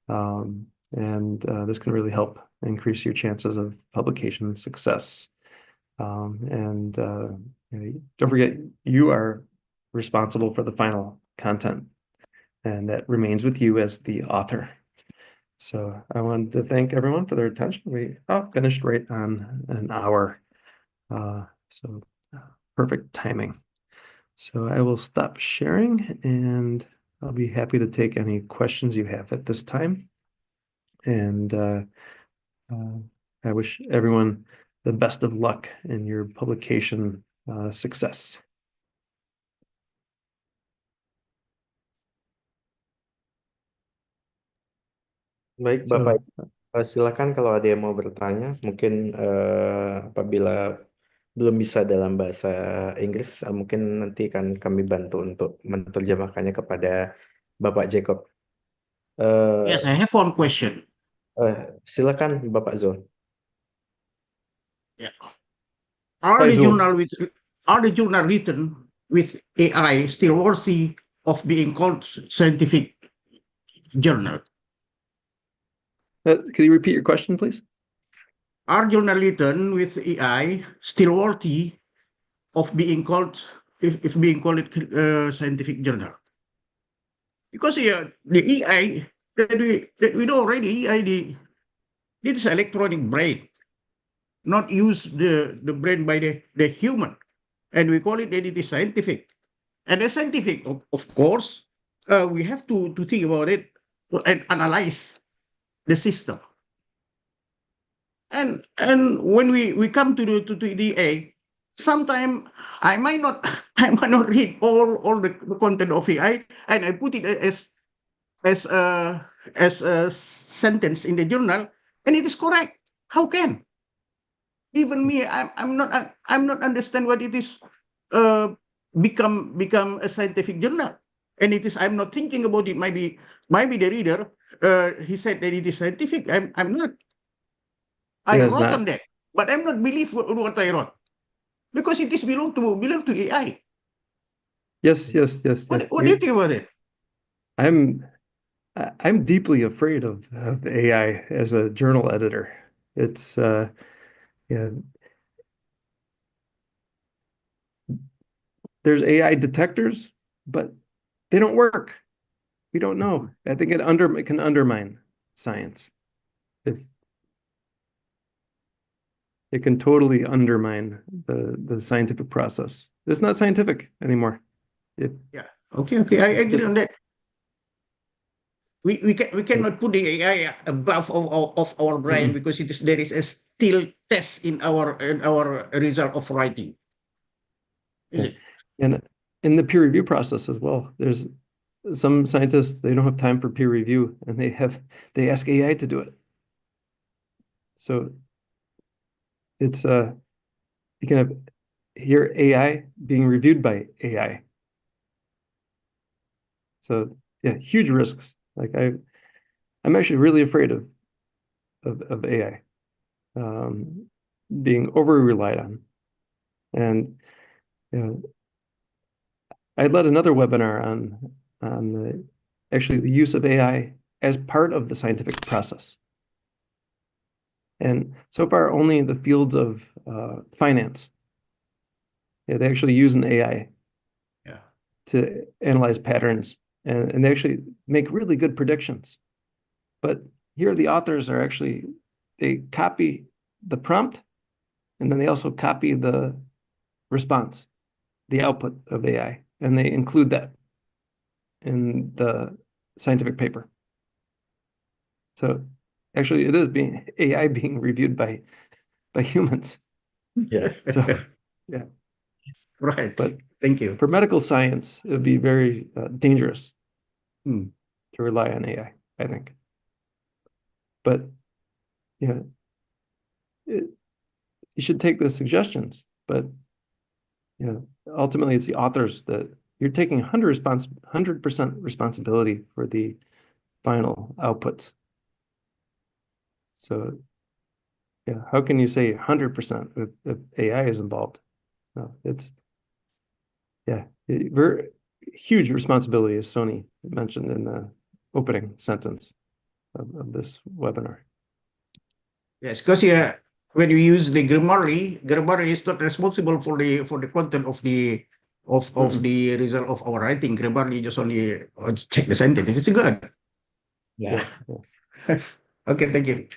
This can really help increase your chances of publication success. Don't forget, you are responsible for the final content, and that remains with you as the author. So I wanted to thank everyone for their attention. We finished right on an hour. So perfect timing. So I will stop sharing, and I'll be happy to take any questions you have at this time. And I wish everyone the best of luck in your publication success. Baik, Bapak, silakan kalau ada yang mau bertanya. Mungkin apabila belum bisa dalam bahasa Inggris, mungkin nanti kan kami bantu untuk menerjemahkannya kepada Bapak Jacob. Yes, I have one question. Silakan Bapak Zul. Yeah. Are the journal written with AI still worthy of being called scientific journal? Can you repeat your question, please? Are journal written with AI still worthy of being called, if being called scientific journal? Because the AI that we know already, AI this electronic brain, not use the brain by the human, and we call it that it is scientific. And the scientific, of course, we have to think about it and analyze the system. And when we come to the AI, sometimes I might not read all the content of AI, and I put it as a sentence in the journal, and it is correct. How can? Even me, I'm not understand what it is become a scientific journal. And it is, I'm not thinking about it. Maybe the reader, he said that it is scientific. I'm not. I It is wrote not. on that, but I'm not believe what I wrote because it is belong to AI. Yes. What do you think about it? I'm deeply afraid of AI as a journal editor. It's yeah. There's AI detectors, but they don't work. We don't know. I think it can undermine science. If it can totally undermine the scientific process. It's not scientific anymore. Yeah. Okay. I agree on that. We cannot put the AI above of our brain because there is a still test in our result of writing. Is it? And in the peer review process as well, there's some scientists, they don't have time for peer review and they ask AI to do it. So it's you can have here AI being reviewed by AI. So yeah, huge risks. Like I'm actually really afraid of AI being over relied on. And you know, I led another webinar on actually the use of AI as part of the scientific process. And so far, only in the fields of finance, they actually use an AI to analyze patterns, and they actually make really good predictions. But here, the authors are actually, they copy the prompt, and then they also copy the response, the output of AI, and they include that in the scientific paper. So actually, it is AI being reviewed by humans. Yeah. So yeah. Right. But thank you. For medical science, it would be very dangerous to rely on AI, I think. But yeah, you should take the suggestions, but ultimately it's the authors that you're taking 100% responsibility for the final outputs. So yeah, how can you say 100% if AI is involved? No, it's very huge responsibility, as Sony mentioned in the opening sentence of this webinar. Yes, because when you use the Grammarly is not responsible for the content of the the result of our writing. Grammarly just only check the sentence. It's good. Yeah. Okay, thank you.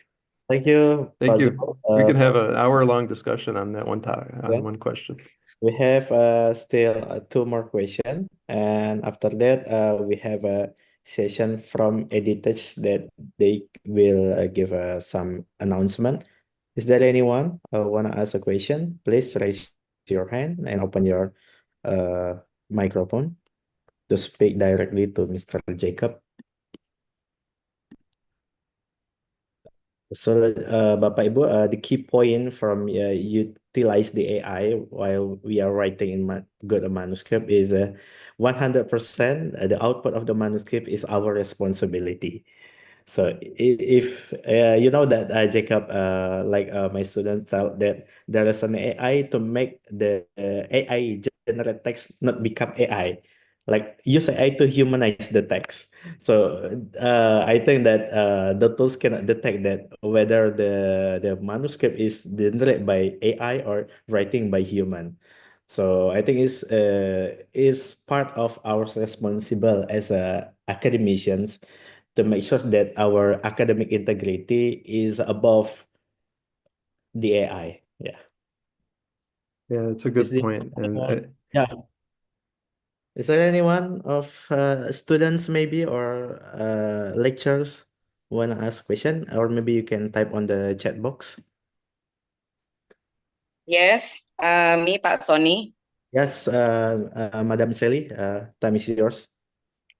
Thank you. Thank you. Fazil. We can have an hour-long discussion on that one topic, Yeah. one question. We have still two more questions, and after that, we have a session from editors that they will give some announcement. Is there anyone want to ask a question? Please raise your hand and open your microphone to speak directly to Mr. Jacob. So, Bapak Ibu, the key point from utilize the AI while we are writing in good manuscript is 100% the output of the manuscript is our responsibility. So if you know that Jacob, like my students felt that there is an AI to make the AI generate text not become AI, like use AI to humanize the text. So I think that the tools cannot detect that whether the manuscript is generated by AI or writing by human. So I think is part of our responsible as academicians to make sure that our academic integrity is above the AI. Yeah. Yeah, it's a good point. And yeah. Is there anyone of students maybe or lecturers want to ask question, or maybe you can type on the chat box? Yes, me, Pak Sony. Yes, Madam Sally, time is yours.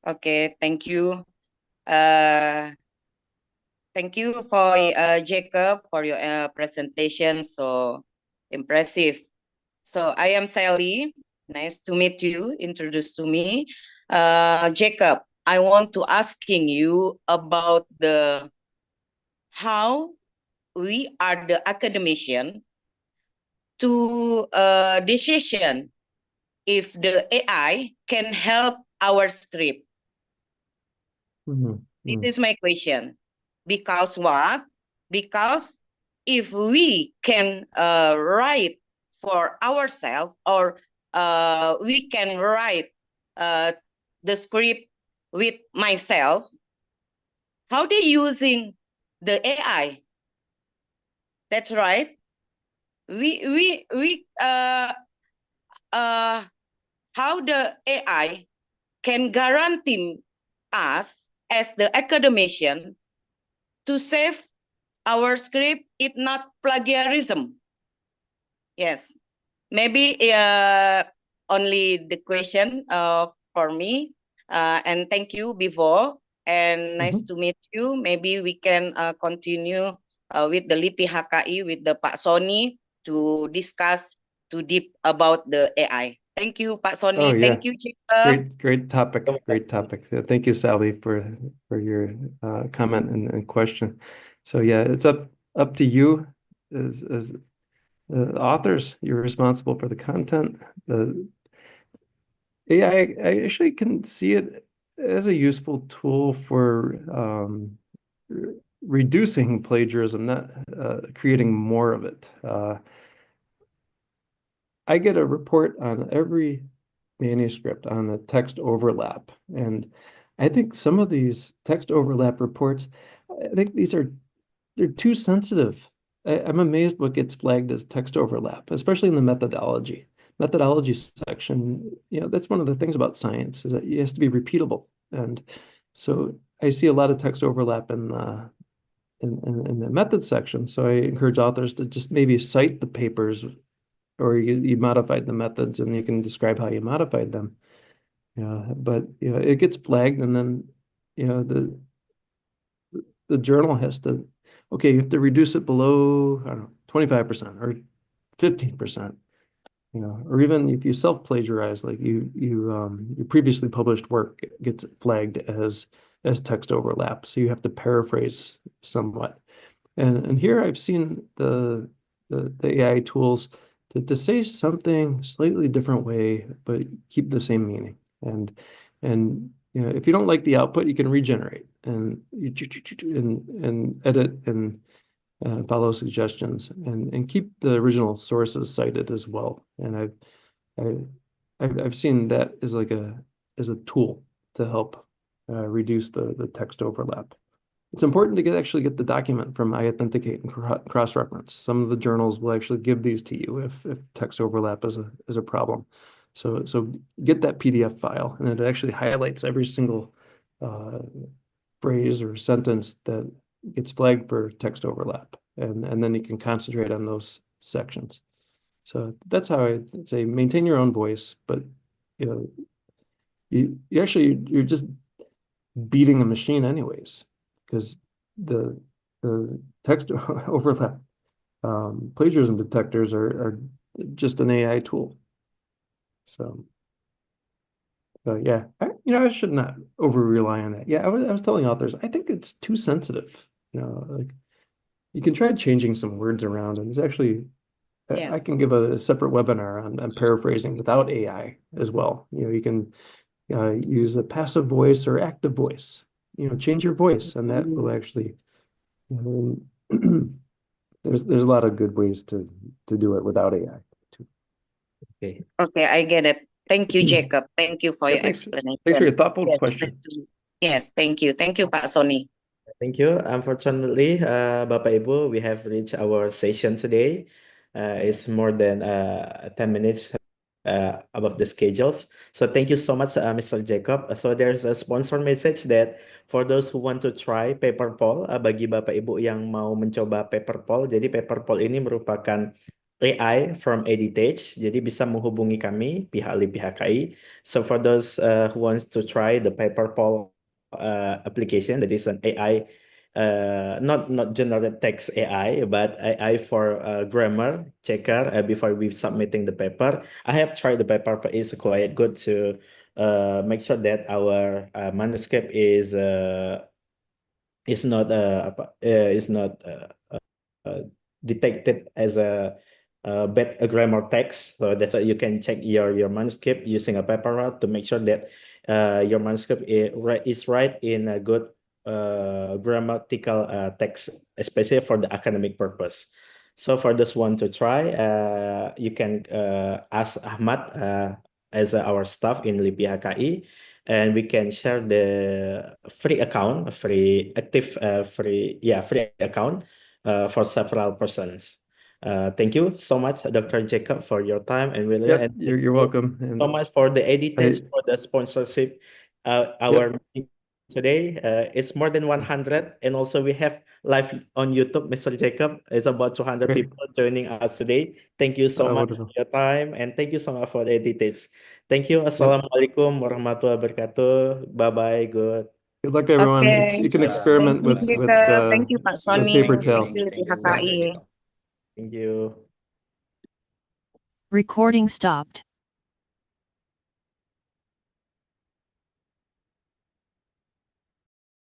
Okay, thank you. Thank you for Jacob for your presentation. So impressive. So I am Sally. Nice to meet you. Introduce to me. Jacob, I want to asking you about the how we are the academician to decision if the AI can help our script. Mhm, This mm. is my question. Because what? Because if we can write for ourselves, or we can write the script with myself, how they using the AI? That's right. We how the AI can guarantee us as the academician to save our script, it not plagiarism. Yes, maybe only the question for me. And thank you before, and nice to meet you. Maybe we can continue with the LIPIHKI with the Pak Sony to discuss too deep about the AI. Thank you, Pak Oh Sony. yeah, Thank you, Jacob. great topic, great topic. Thank you, Sally, for your comment and question. So yeah, it's up to you as authors. You're responsible for the content. The AI, I actually can see it as a useful tool for reducing plagiarism, not creating more of it. I get a report on every manuscript on the text overlap, and I think some of these text overlap reports, I think they're too sensitive. I'm amazed what gets flagged as text overlap, especially in the methodology section. That's one of the things about science, is that it has to be repeatable. And so I see a lot of text overlap in the method section. So I encourage authors to just maybe cite the papers, or you modified the methods and you can describe how you modified them. But it gets flagged, and then the journal has to, okay, you have to reduce it below, I don't know, 25% or 15%. Or even if you self-plagiarize, like your previously published work gets flagged as text overlap, so you have to paraphrase somewhat. And here I've seen the AI tools to say something slightly different way, but keep the same meaning. And if you don't like the output, you can regenerate and edit and follow suggestions, and keep the original sources cited as well. And I've seen that as as a tool to help reduce the text overlap. It's important to actually get the document from iAuthenticate and cross-reference. Some of the journals will actually give these to you if text overlap is a problem. So get that PDF file, and it actually highlights every single phrase or sentence that gets flagged for text overlap, and then you can concentrate on those sections. So that's how I'd say maintain your own voice, but you're just beating a machine anyways, because the text overlap plagiarism detectors are just an AI tool. So yeah, I should not over rely on that. Yeah, I was telling authors, I think it's too sensitive. Like, you can try changing some words around, and it's actually, I can give a separate webinar on paraphrasing without AI as well. You can use a passive voice or active voice. Change your voice, and that will actually. There's a lot of good ways to do it without AI too. Okay. Okay, I get it. Thank you, Jacob. Thank you for Yeah, your thanks. explanation. Thanks for your thoughtful Yes, question. yes, thank you. Thank you, Pak Sony. Thank you. Unfortunately, Bapak Ibu, we have reached our session today. It's more than 10 minutes above the schedules. So thank you so much, Mr. Jacob. So there's a sponsor message that for those who want to try paper poll, bagi Bapak Ibu yang mau mencoba paper poll, jadi paper poll ini merupakan AI from Editage, jadi bisa menghubungi kami pihak LIPIHKI. So for those who wants to try the paper poll application, that is an AI not generate text AI, but AI for grammar checker before we submitting the paper. I have tried the paper, but it's quite good to make sure that our manuscript is not detected as a bad grammar text. So that's why you can check your manuscript using a paper route to make sure that your manuscript is right in a good grammatical text, especially for the academic purpose. So for this one to try, you can ask Ahmad as our staff in LIPIHKI, and we can share the free account, free account for several persons. Thank you so much, Dr. Jacob, for your time and William. Yep, And thank you're you welcome. so And much for the editors I- for the sponsorship. Our meeting today, it's more than 100, and also we have live on YouTube. Mr. Jacob, it's about 200 Great. people joining us today. Thank you so much for Wonderful. your time, and thank you so much for the editors. Thank you. Yep. Assalamualaikum warahmatullahi wabarakatuh. Bye bye. Good. Good luck, everyone. Okay. You can experiment Thank you, with Jacob. Thank you, Pak the Sony. paper Thank trail. you, LIPIHKI. Thank you. Recording stopped.